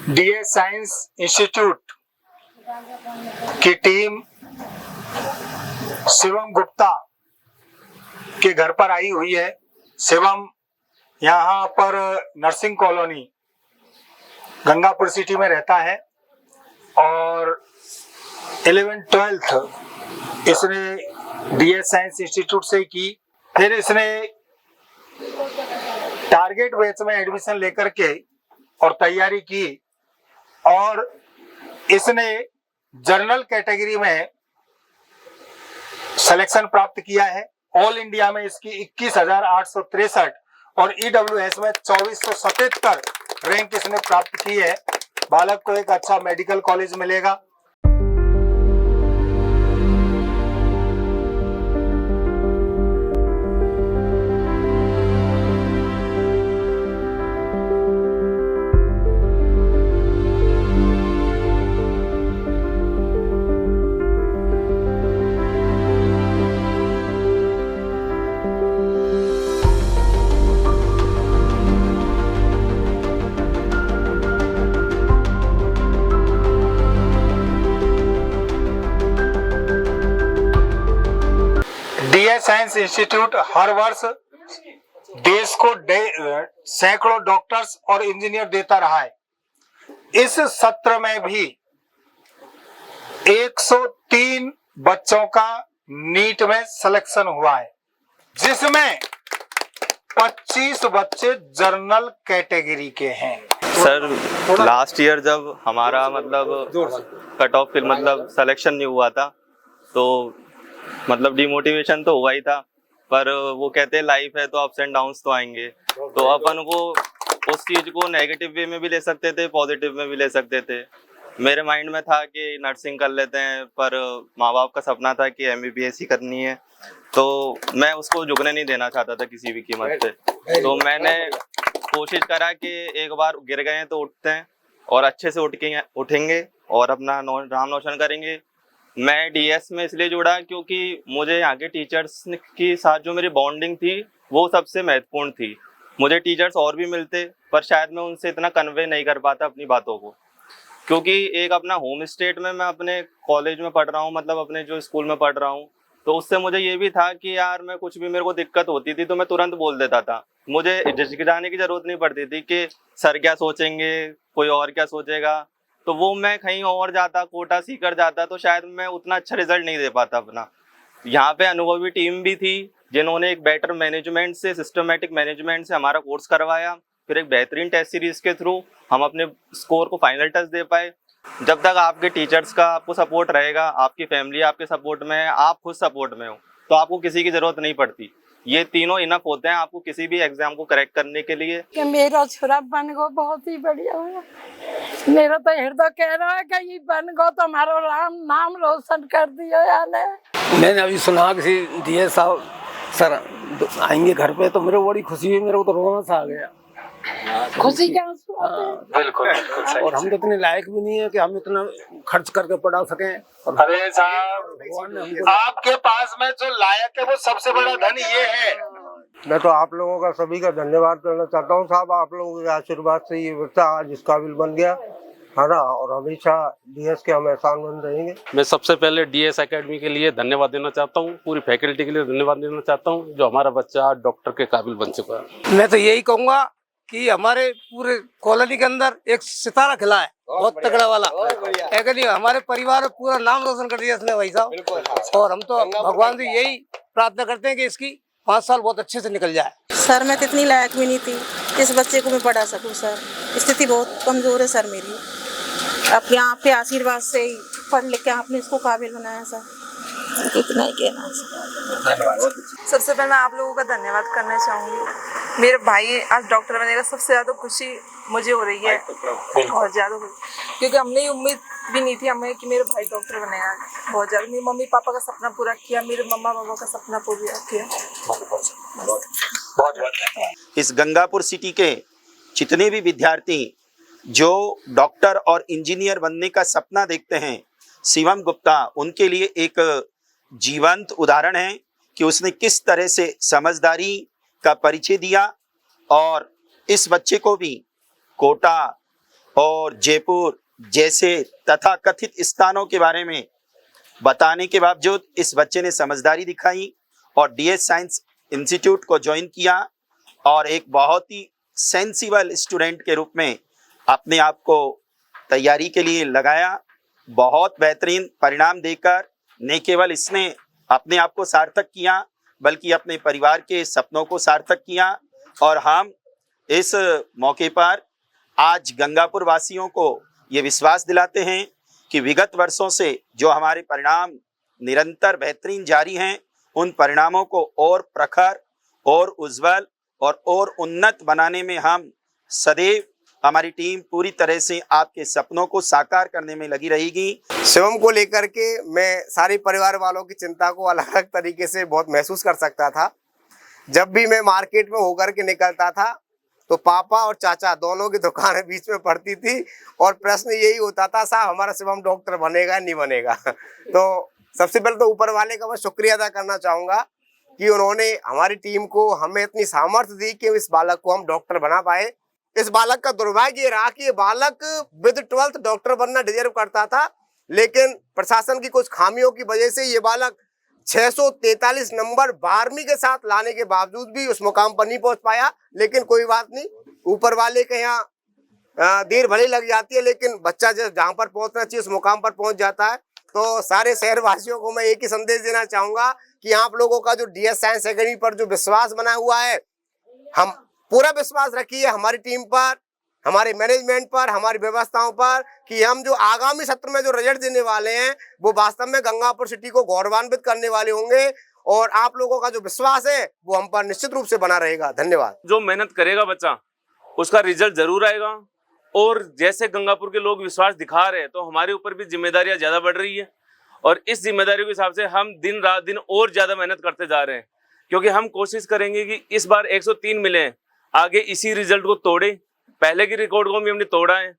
DS science institute की team Shivam Gupta के घर पर आई हुई है। शिवम यहाँ पर नर्सिंग कॉलोनी गंगापुर सिटी में रहता है और 11th-12th इसने डीएस साइंस इंस्टीट्यूट से की। फिर इसने टारगेट बैच में एडमिशन लेकर के और तैयारी की और इसने जनरल कैटेगरी में सिलेक्शन प्राप्त किया है। ऑल इंडिया में इसकी 21,863 और ईडब्ल्यूएस में 2477 रैंक इसने प्राप्त की है। बालक को एक अच्छा मेडिकल कॉलेज मिलेगा। डीएस साइंस इंस्टीट्यूट हर वर्ष देश को सैकड़ों डॉक्टर्स और इंजीनियर देता रहा है। इस सत्र में भी 103 बच्चों का नीट में सिलेक्शन हुआ है, जिसमें 25 बच्चे जनरल कैटेगरी के हैं। सर लास्ट ईयर जब हमारा कट ऑफ सिलेक्शन नहीं हुआ था तो डिमोटिवेशन तो हुआ ही था, पर वो कहते हैं लाइफ है तो अप्स एंड डाउन्स तो आएंगे। तो अपन को उस चीज को नेगेटिव वे में भी ले सकते थे, पॉजिटिव में भी ले सकते थे। मेरे माइंड में था कि नर्सिंग कर लेते हैं, पर माँ बाप का सपना था कि एमबीबीएस ही करनी है, तो मैं उसको झुकने नहीं देना चाहता था किसी भी कीमत पे। तो मैंने कोशिश करा कि एक बार गिर गए हैं तो उठते हैं और अच्छे से उठेंगे और अपना नाम रोशन करेंगे। मैं डीएस में इसलिए जुड़ा क्योंकि मुझे यहाँ के टीचर्स के साथ जो मेरी बॉन्डिंग थी वो सबसे महत्वपूर्ण थी। मुझे टीचर्स और भी मिलते, पर शायद मैं उनसे इतना कन्वे नहीं कर पाता अपनी बातों को, क्योंकि एक अपना होम स्टेट में मैं अपने कॉलेज में पढ़ रहा हूँ, अपने जो स्कूल में पढ़ रहा हूँ। तो उससे मुझे ये भी था कि यार मैं कुछ भी मेरे को दिक्कत होती थी तो मैं तुरंत बोल देता था। मुझे झिझकिचाने की जरूरत नहीं पड़ती थी कि सर क्या सोचेंगे, कोई और क्या सोचेगा। तो वो मैं कहीं और जाता, कोटा सीकर जाता, तो शायद मैं उतना अच्छा रिजल्ट नहीं दे पाता अपना। यहाँ पे अनुभवी टीम भी थी जिन्होंने एक बेटर मैनेजमेंट से, सिस्टमेटिक मैनेजमेंट से हमारा कोर्स करवाया। फिर एक बेहतरीन टेस्ट सीरीज के थ्रू हम अपने स्कोर को फाइनल टच दे पाए। जब तक आपके टीचर्स का आपको सपोर्ट रहेगा, आपकी फैमिली आपके सपोर्ट में है, आप खुद सपोर्ट में हो, तो आपको किसी की जरूरत नहीं पड़ती। ये तीनों इनफ होते हैं आपको किसी भी एग्जाम को करेक्ट करने के लिए। कि मेरा छोरा बन गो बहुत ही बढ़िया हुआ। मेरा तो हृदय कह रहा है कि ये बन गो तो हमारा नाम रोशन कर दिया यार। मैंने अभी सुना किसी डीएस साहब सर आएंगे घर पे, तो मेरे को बड़ी खुशी हुई, मेरे को तो रोना सा आ गया। खुशी के आंसू आते हैं। बिल्कुल बिल्कुल। और हम तो इतने लायक भी नहीं है कि हम इतना खर्च करके पढ़ा सकें। अरे साहब, आपके पास में जो लायक है वो सबसे बड़ा धन ये है। मैं तो आप लोगों का सभी का धन्यवाद करना चाहता हूँ साहब। आप लोगों के आशीर्वाद से ये बच्चा आज इस काबिल बन गया है ना, और हमेशा डीएस के हम एहसानमंद रहेंगे। मैं सबसे पहले डीएस एकेडमी के लिए धन्यवाद देना चाहता हूँ, पूरी फैकल्टी के लिए धन्यवाद देना चाहता हूँ जो हमारा बच्चा डॉक्टर के काबिल बन चुका है। मैं तो यही कहूँगा कि हमारे पूरे कॉलोनी के अंदर एक सितारा खिला है, बहुत तगड़ा वाला। एक नहीं, हमारे परिवार में पूरा नाम रोशन कर दिया इसने भाई साहब। और हम तो भगवान से यही प्रार्थना करते हैं कि इसकी 5 साल बहुत अच्छे से निकल जाए। सर मैं तो इतनी लायक भी नहीं थी इस बच्चे को मैं पढ़ा सकूं सर। स्थिति बहुत कमजोर है सर मेरी। आपके आशीर्वाद से ही पढ़ लिख के आपने इसको काबिल बनाया सर। इतना ही कहना है सर। सबसे पहले मैं आप लोगों का धन्यवाद करना चाहूँगी। मेरे भाई आज डॉक्टर बनेगा, सबसे ज़्यादा खुशी मुझे हो रही है, बहुत ज़्यादा, क्योंकि हमने ये उम्मीद भी नहीं थी हमें कि मेरे भाई डॉक्टर बनेगा। बहुत ज़्यादा मेरे मम्मी पापा का सपना पूरा किया, मेरे मम्मा पापा का सपना पूरा किया। इस गंगापुर सिटी के जितने भी विद्यार्थी जो डॉक्टर और इंजीनियर बनने का सपना देखते हैं, शिवम गुप्ता उनके लिए एक जीवंत उदाहरण है कि उसने किस तरह से समझदारी का परिचय दिया और इस बच्चे को भी कोटा और जयपुर जैसे तथाकथित स्थानों के बारे में बताने के बावजूद इस बच्चे ने समझदारी दिखाई और डीएस साइंस इंस्टीट्यूट को ज्वाइन किया और एक बहुत ही सेंसिबल स्टूडेंट के रूप में अपने आप को तैयारी के लिए लगाया। बहुत बेहतरीन परिणाम देकर न केवल इसने अपने आप को सार्थक किया बल्कि अपने परिवार के सपनों को सार्थक किया। और हम इस मौके पर आज गंगापुर वासियों को ये विश्वास दिलाते हैं कि विगत वर्षों से जो हमारे परिणाम निरंतर बेहतरीन जारी हैं, उन परिणामों को और प्रखर और उज्जवल और उन्नत बनाने में हम सदैव हमारी टीम पूरी तरह से आपके सपनों को साकार करने में लगी रहेगी। शिवम को लेकर के मैं सारे परिवार वालों की चिंता को अलग अलग तरीके से बहुत महसूस कर सकता था। जब भी मैं मार्केट में होकर के निकलता था तो पापा और चाचा दोनों की दुकानें बीच में पड़ती थी और प्रश्न यही होता था, साहब हमारा शिवम डॉक्टर बनेगा नहीं बनेगा। तो सबसे पहले तो ऊपर वाले का मैं शुक्रिया अदा करना चाहूँगा कि उन्होंने हमारी टीम को हमें इतनी सामर्थ्य दी कि इस बालक को हम डॉक्टर बना पाए। इस बालक का दुर्भाग्य ये रहा कि ये बालक विद 12th डॉक्टर बनना डिजर्व करता था, लेकिन प्रशासन की कुछ खामियों की वजह से ये बालक 643 नंबर 12वीं के साथ लाने के बावजूद भी उस मुकाम पर नहीं पहुंच पाया। लेकिन कोई बात नहीं, ऊपर वाले के यहाँ देर भले लग जाती है, लेकिन बच्चा जहाँ पर पहुंचना चाहिए उस मुकाम पर पहुंच जाता है। तो सारे शहरवासियों को मैं एक ही संदेश देना चाहूँगा कि आप लोगों का जो डीएस साइंस एकेडमी पर जो विश्वास बना हुआ है, हम पूरा विश्वास रखिए हमारी टीम पर, हमारे मैनेजमेंट पर, हमारी व्यवस्थाओं पर कि हम जो आगामी सत्र में जो रिजल्ट देने वाले हैं वो वास्तव में गंगापुर सिटी को गौरवान्वित करने वाले होंगे और आप लोगों का जो विश्वास है वो हम पर निश्चित रूप से बना रहेगा। धन्यवाद। जो मेहनत करेगा बच्चा उसका रिजल्ट जरूर आएगा और जैसे गंगापुर के लोग विश्वास दिखा रहे हैं तो हमारे ऊपर भी जिम्मेदारियां ज्यादा बढ़ रही है और इस जिम्मेदारियों के हिसाब से हम दिन रात दिन और ज्यादा मेहनत करते जा रहे हैं, क्योंकि हम कोशिश करेंगे कि इस बार 103 मिले, आगे इसी रिजल्ट को तोड़े। पहले के रिकॉर्ड को भी हमने तोड़ा है